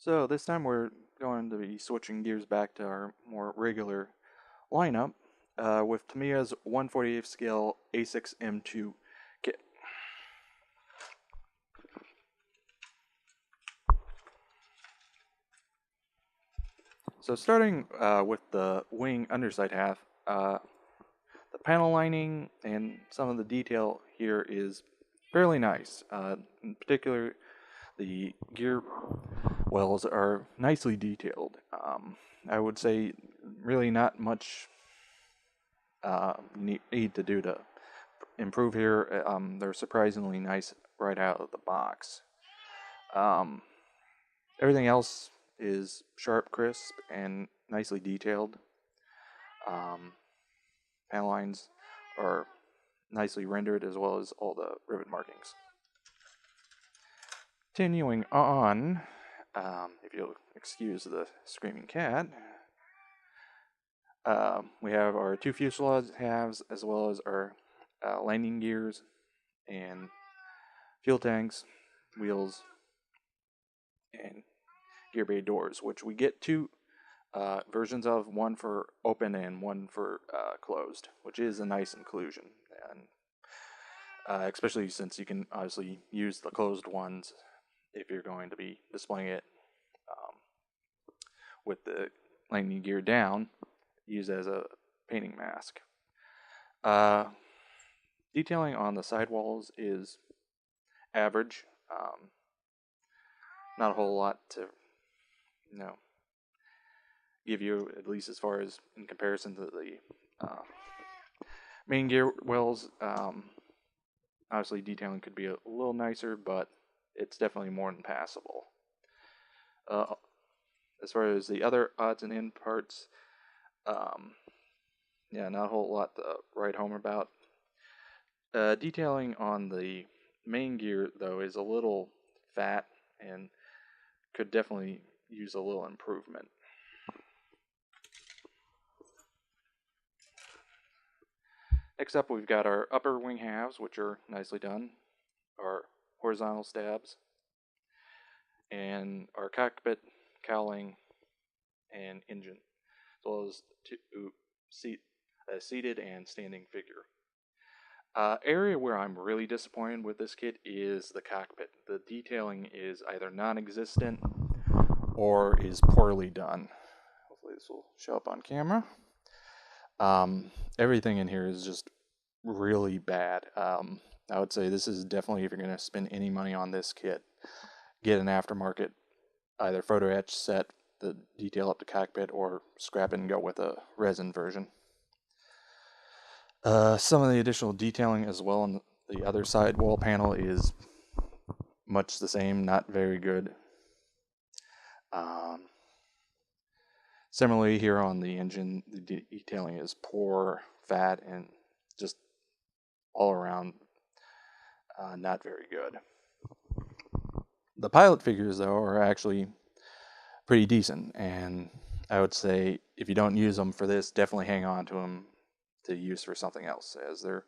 So this time we're going to be switching gears back to our more regular lineup with Tamiya's 1/48 scale A6M2 kit. So starting with the wing underside half, the panel lining and some of the detail here is fairly nice. In particular, the gear wells are nicely detailed. I would say really not much need to do to improve here. They're surprisingly nice right out of the box. Everything else is sharp, crisp, and nicely detailed. Panel lines are nicely rendered, as well as all the rivet markings. Continuing on, if you'll excuse the screaming cat, we have our two fuselage halves, as well as our landing gears and fuel tanks, wheels, and gear bay doors, which we get two versions of, one for open and one for closed, which is a nice inclusion, and especially since you can obviously use the closed ones if you're going to be displaying it with the landing gear down, used as a painting mask. Detailing on the sidewalls is average. Not a whole lot to, give you, at least as far as in comparison to the main gear wells. Obviously, detailing could be a little nicer, but it's definitely more than passable. As far as the other odds and end parts, not a whole lot to write home about. Detailing on the main gear, though, is a little fat and could definitely use a little improvement. Next up, we've got our upper wing halves, which are nicely done, our horizontal stabs, and our cockpit, cowling, and engine, as well as seated and standing figure. Area where I'm really disappointed with this kit is the cockpit. The detailing is either non-existent or is poorly done. Hopefully this will show up on camera. Everything in here is just really bad. I would say this is definitely, if you're going to spend any money on this kit, get an aftermarket, either photo etch set the detail up to cockpit, or scrap it and go with a resin version. Some of the additional detailing as well on the other side wall panel is much the same, not very good. Similarly, here on the engine, the detailing is poor, fat, and just all around not very good. The pilot figures, though, are actually pretty decent, and I would say if you don't use them for this, definitely hang on to them to use for something else, as they're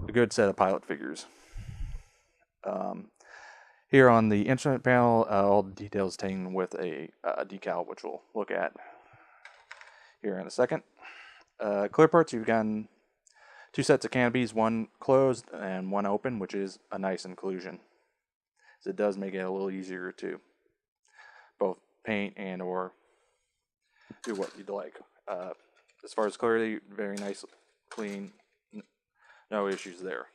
a good set of pilot figures. Here on the instrument panel, all the details taken with a decal, which we'll look at here in a second. Clear parts, you've gotten two sets of canopies, one closed and one open, which is a nice inclusion, so it does make it a little easier to both paint and or do what you'd like. As far as clarity, very nice, clean, no issues there.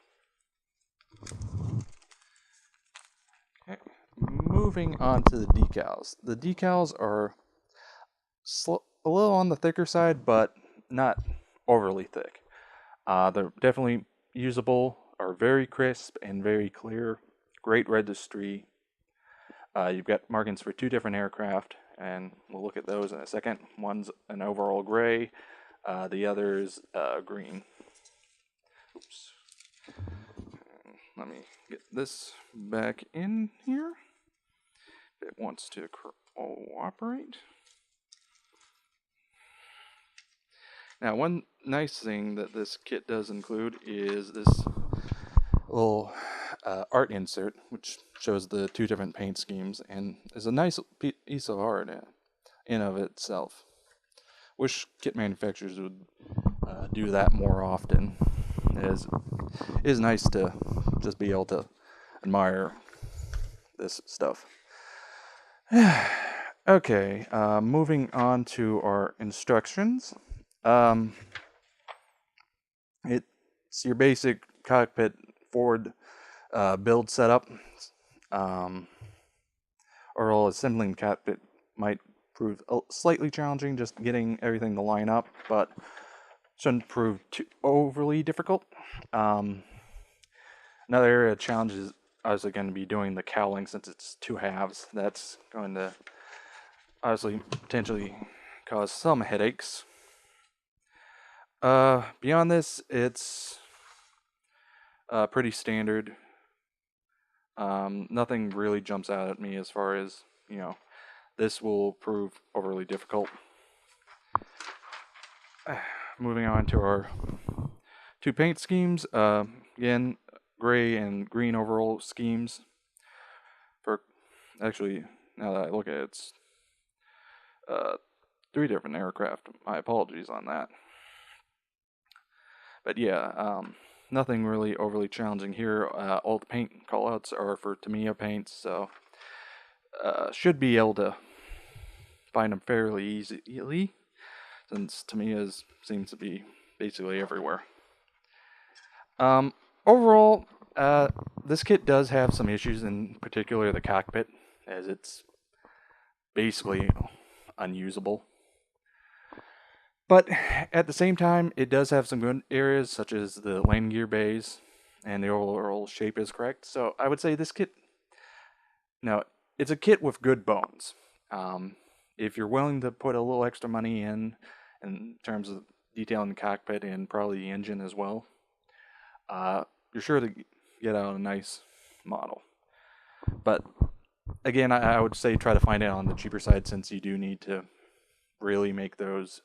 Okay. Moving on to the decals. The decals are a little on the thicker side, but not overly thick. They're definitely usable, are very crisp and very clear. Great registry. You've got markings for two different aircraft, and we'll look at those in a second. One's an overall gray, the other's green. Oops. Let me get this back in here. If it wants to cooperate. Now, one nice thing that this kit does include is this little art insert, which shows the two different paint schemes, and is a nice piece of art in of itself. Wish kit manufacturers would do that more often. It is nice to just be able to admire this stuff. Okay, moving on to our instructions. It's your basic cockpit forward build setup. Overall, assembling cockpit might prove slightly challenging, just getting everything to line up, but shouldn't prove too overly difficult. Another area of challenge is obviously going to be doing the cowling, since it's two halves. That's going to obviously potentially cause some headaches. Beyond this, it's pretty standard. Nothing really jumps out at me as far as, this will prove overly difficult. Moving on to our two paint schemes. Again, gray and green overall schemes. Actually, now that I look at it, it's 3 different aircraft. My apologies on that. But yeah, nothing really overly challenging here. All the paint callouts are for Tamiya paints, so should be able to find them fairly easily, since Tamiya's seems to be basically everywhere. Overall, this kit does have some issues, in particular the cockpit, as it's basically unusable. But at the same time, it does have some good areas, such as the landing gear bays, and the overall shape is correct. So I would say this kit, it's a kit with good bones. If you're willing to put a little extra money in terms of detailing the cockpit and probably the engine as well, you're sure to get out a nice model. But again, I would say try to find it on the cheaper side, since you do need to really make those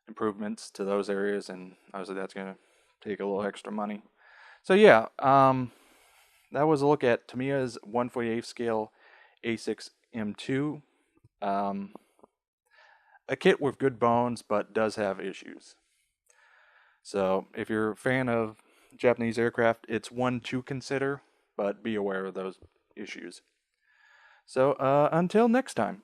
improvements to those areas, and obviously that's going to take a little extra money. So yeah, that was a look at Tamiya's 1/48 scale A6M2. A kit with good bones, but does have issues. So if you're a fan of Japanese aircraft, it's one to consider, but be aware of those issues. So until next time.